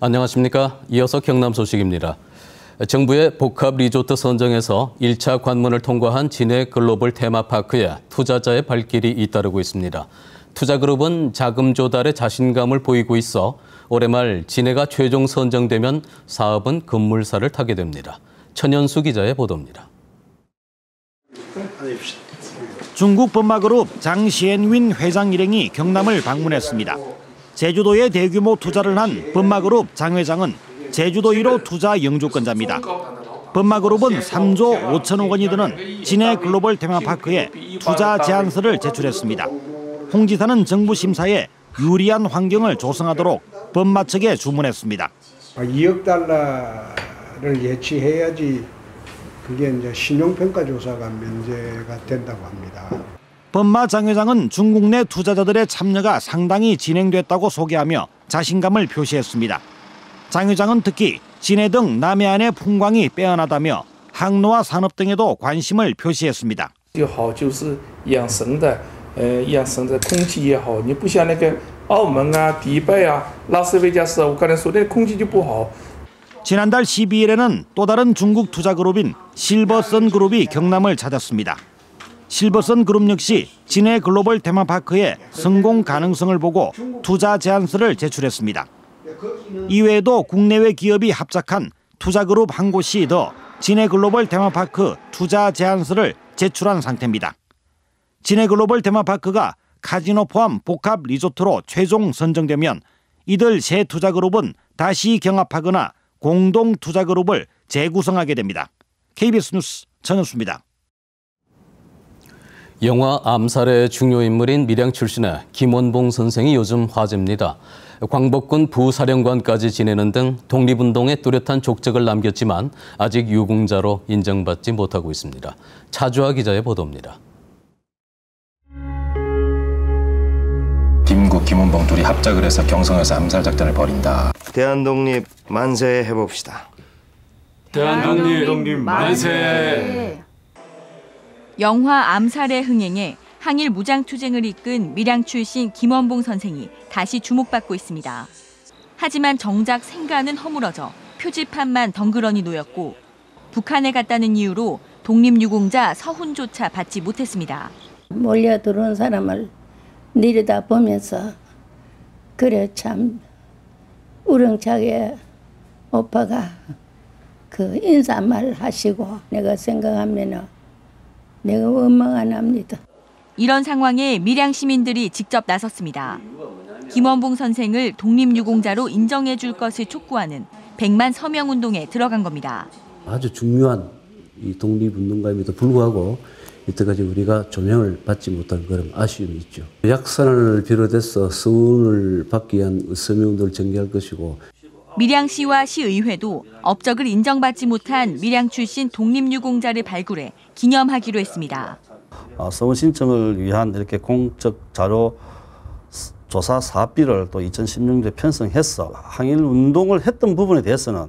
안녕하십니까. 이어서 경남 소식입니다. 정부의 복합 리조트 선정에서 1차 관문을 통과한 진해 글로벌 테마파크에 투자자의 발길이 잇따르고 있습니다. 투자그룹은 자금 조달에 자신감을 보이고 있어 올해 말 진해가 최종 선정되면 사업은 급물살을 타게 됩니다. 천연수 기자의 보도입니다. 중국 범마그룹 장시엔윈 회장 일행이 경남을 방문했습니다. 제주도에 대규모 투자를 한 범마그룹 장 회장은 제주도 1호 투자 영주권자입니다. 범마그룹은 3조 5천억 원이 드는 진해 글로벌 테마파크에 투자 제안서를 제출했습니다. 홍 지사는 정부 심사에 유리한 환경을 조성하도록 범마 측에 주문했습니다. 2억 달러를 예치해야지 그게 이제 신용평가 조사가 면제가 된다고 합니다. 범마 장 회장은 중국 내 투자자들의 참여가 상당히 진행됐다고 소개하며 자신감을 표시했습니다. 장 회장은 특히 진해 등 남해안의 풍광이 빼어나다며 항로와 산업 등에도 관심을 표시했습니다. 养生的空气也好，你不像那个澳门啊、迪拜啊、拉斯维加斯，我刚才说的空气就不好。 지난달 12일에는 또 다른 중국 투자그룹인 실버선 그룹이 경남을 찾았습니다. 실버선 그룹 역시 진해 글로벌 테마파크의 성공 가능성을 보고 투자 제안서를 제출했습니다. 이외에도 국내외 기업이 합작한 투자그룹 한 곳이 더 진해 글로벌 테마파크 투자 제안서를 제출한 상태입니다. 진해 글로벌 테마파크가 카지노 포함 복합 리조트로 최종 선정되면 이들 세 투자그룹은 다시 경합하거나 공동 투자그룹을 재구성하게 됩니다. KBS 뉴스 전현수입니다. 영화 암살의 중요 인물인 밀양 출신의 김원봉 선생이 요즘 화제입니다. 광복군 부사령관까지 지내는 등 독립운동에 뚜렷한 족적을 남겼지만 아직 유공자로 인정받지 못하고 있습니다. 차주아 기자의 보도입니다. 김구, 김원봉 둘이 합작을 해서 경성에서 암살 작전을 벌인다. 대한독립 만세 해봅시다. 대한독립 만세. 영화 암살의 흥행에 항일 무장투쟁을 이끈 밀양 출신 김원봉 선생이 다시 주목받고 있습니다. 하지만 정작 생가는 허물어져 표지판만 덩그러니 놓였고 북한에 갔다는 이유로 독립유공자 서훈조차 받지 못했습니다. 몰려 들어온 사람을 내려다보면서 그래 참 우렁차게 오빠가 그 인사말 하시고 내가 생각하면은 내가 원망 안 합니다. 이런 상황에 밀양 시민들이 직접 나섰습니다. 김원봉 선생을 독립유공자로 인정해 줄 것을 촉구하는 100만 서명 운동에 들어간 겁니다. 아주 중요한 이 독립운동가임에도 불구하고 이때까지 우리가 조명을 받지 못한 그런 아쉬움이 있죠. 약산을 비롯해서 서운을 받기 위한 서명운동을 전개할 것이고 밀양시와 시의회도 업적을 인정받지 못한 밀양 출신 독립유공자를 발굴해 기념하기로 했습니다. 서원 신청을 위한 이렇게 공적 자료 조사 사업비를 또 2016년에 편성해서 항일 운동을 했던 부분에 대해서는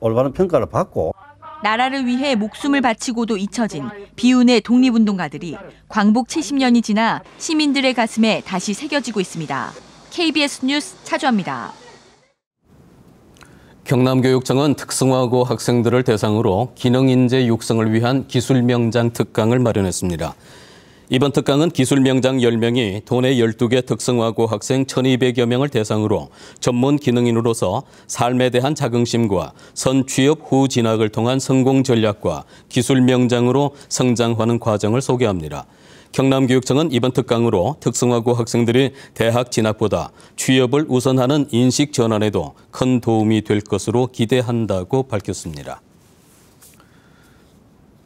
올바른 평가를 받고 나라를 위해 목숨을 바치고도 잊혀진 비운의 독립운동가들이 광복 70년이 지나 시민들의 가슴에 다시 새겨지고 있습니다. KBS 뉴스 차주아입니다. 경남교육청은 특성화고 학생들을 대상으로 기능인재 육성을 위한 기술명장 특강을 마련했습니다. 이번 특강은 기술명장 10명이 도내 12개 특성화고 학생 1,200여 명을 대상으로 전문 기능인으로서 삶에 대한 자긍심과 선취업 후 진학을 통한 성공 전략과 기술명장으로 성장하는 과정을 소개합니다. 경남교육청은 이번 특강으로 특성화고 학생들이 대학 진학보다 취업을 우선하는 인식 전환에도 큰 도움이 될 것으로 기대한다고 밝혔습니다.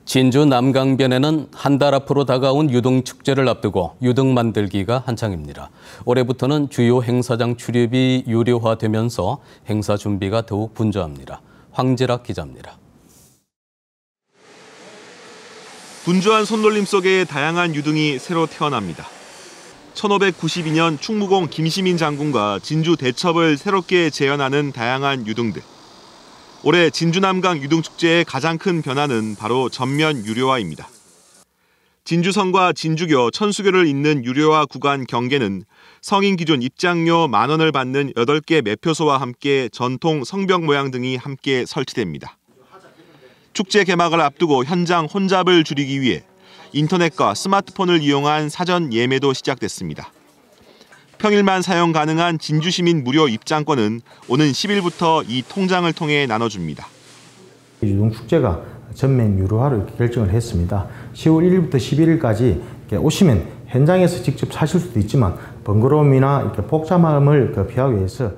진주 남강변에는 한 달 앞으로 다가온 유등축제를 앞두고 유등 만들기가 한창입니다. 올해부터는 주요 행사장 출입이 유료화되면서 행사 준비가 더욱 분주합니다. 황지락 기자입니다. 분주한 손놀림 속에 다양한 유등이 새로 태어납니다. 1592년 충무공 김시민 장군과 진주 대첩을 새롭게 재현하는 다양한 유등들. 올해 진주 남강 유등축제의 가장 큰 변화는 바로 전면 유료화입니다. 진주성과 진주교, 천수교를 잇는 유료화 구간 경계는 성인 기준 입장료 10,000원을 받는 8개 매표소와 함께 전통 성벽 모양 등이 함께 설치됩니다. 축제 개막을 앞두고 현장 혼잡을 줄이기 위해 인터넷과 스마트폰을 이용한 사전 예매도 시작됐습니다. 평일만 사용 가능한 진주시민 무료 입장권은 오는 10일부터 이 통장을 통해 나눠줍니다. 유동축제가 전면 유료화로 이렇게 결정을 했습니다. 10월 1일부터 11일까지 오시면 현장에서 직접 사실 수도 있지만 번거로움이나 이렇게 복잡함을 피하기 위해서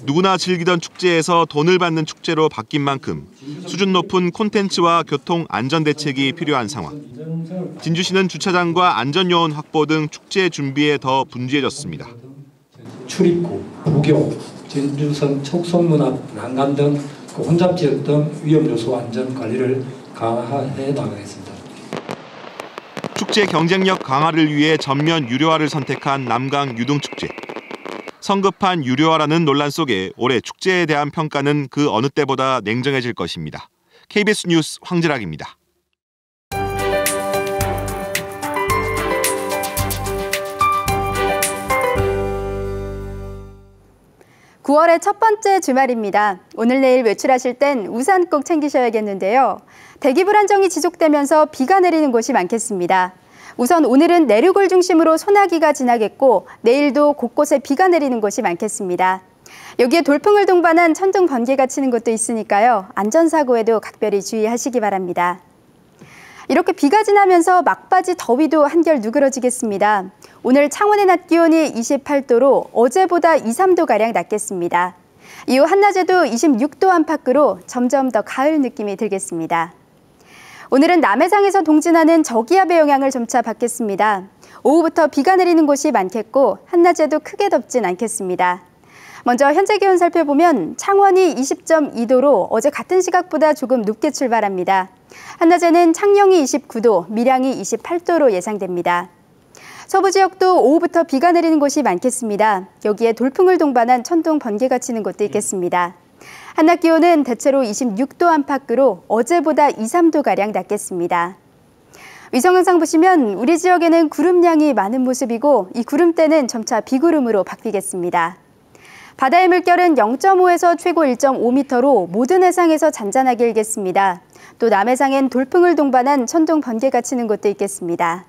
누구나 즐기던 축제에서 돈을 받는 축제로 바뀐 만큼 수준 높은 콘텐츠와 교통 안전 대책이 필요한 상황. 진주시는 주차장과 안전요원 확보 등 축제 준비에 더 분주해졌습니다. 출입구, 부교, 진주성 촉성문 앞 난간 등 혼잡 지역 등 위험 요소 안전 관리를 강화해 나가겠습니다. 축제 경쟁력 강화를 위해 전면 유료화를 선택한 남강 유등축제. 성급한 유료화라는 논란 속에 올해 축제에 대한 평가는 그 어느 때보다 냉정해질 것입니다. KBS 뉴스 황지락입니다. 9월의 첫 번째 주말입니다. 오늘 내일 외출하실 땐 우산 꼭 챙기셔야겠는데요. 대기 불안정이 지속되면서 비가 내리는 곳이 많겠습니다. 우선 오늘은 내륙을 중심으로 소나기가 지나겠고 내일도 곳곳에 비가 내리는 곳이 많겠습니다. 여기에 돌풍을 동반한 천둥 번개가 치는 곳도 있으니까요. 안전사고에도 각별히 주의하시기 바랍니다. 이렇게 비가 지나면서 막바지 더위도 한결 누그러지겠습니다. 오늘 창원의 낮 기온이 28도로 어제보다 2, 3도가량 낮겠습니다. 이후 한낮에도 26도 안팎으로 점점 더 가을 느낌이 들겠습니다. 오늘은 남해상에서 동진하는 저기압의 영향을 점차 받겠습니다. 오후부터 비가 내리는 곳이 많겠고 한낮에도 크게 덥진 않겠습니다. 먼저 현재 기온 살펴보면 창원이 20.2도로 어제 같은 시각보다 조금 높게 출발합니다. 한낮에는 창녕이 29도, 밀양이 28도로 예상됩니다. 서부 지역도 오후부터 비가 내리는 곳이 많겠습니다. 여기에 돌풍을 동반한 천둥 번개가 치는 곳도 있겠습니다. 한낮 기온은 대체로 26도 안팎으로 어제보다 2, 3도가량 낮겠습니다. 위성 영상 보시면 우리 지역에는 구름량이 많은 모습이고 이 구름대는 점차 비구름으로 바뀌겠습니다. 바다의 물결은 0.5에서 최고 1.5m로 모든 해상에서 잔잔하게 일겠습니다. 또 남해상엔 돌풍을 동반한 천둥 번개가 치는 곳도 있겠습니다.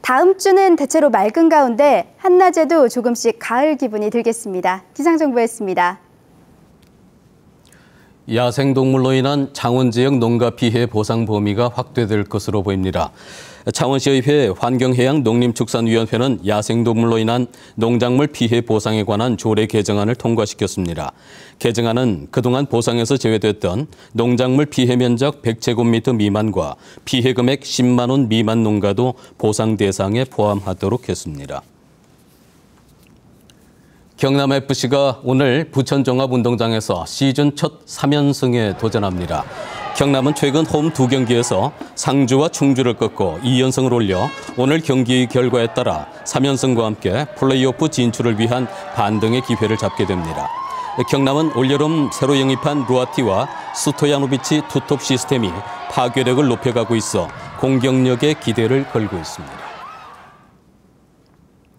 다음 주는 대체로 맑은 가운데 한낮에도 조금씩 가을 기분이 들겠습니다. 기상정보였습니다. 야생동물로 인한 창원 지역 농가 피해 보상 범위가 확대될 것으로 보입니다. 창원시의회 환경해양농림축산위원회는 야생동물로 인한 농작물 피해 보상에 관한 조례 개정안을 통과시켰습니다. 개정안은 그동안 보상에서 제외됐던 농작물 피해 면적 100제곱미터 미만과 피해 금액 10만 원 미만 농가도 보상 대상에 포함하도록 했습니다. 경남FC가 오늘 부천 종합운동장에서 시즌 첫 3연승에 도전합니다. 경남은 최근 홈 2경기에서 상주와 충주를 꺾고 2연승을 올려 오늘 경기 결과에 따라 3연승과 함께 플레이오프 진출을 위한 반등의 기회를 잡게 됩니다. 경남은 올여름 새로 영입한 루아티와 스토야노비치 투톱 시스템이 파괴력을 높여가고 있어 공격력에 기대를 걸고 있습니다.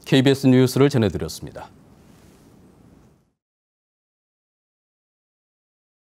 KBS 뉴스를 전해드렸습니다.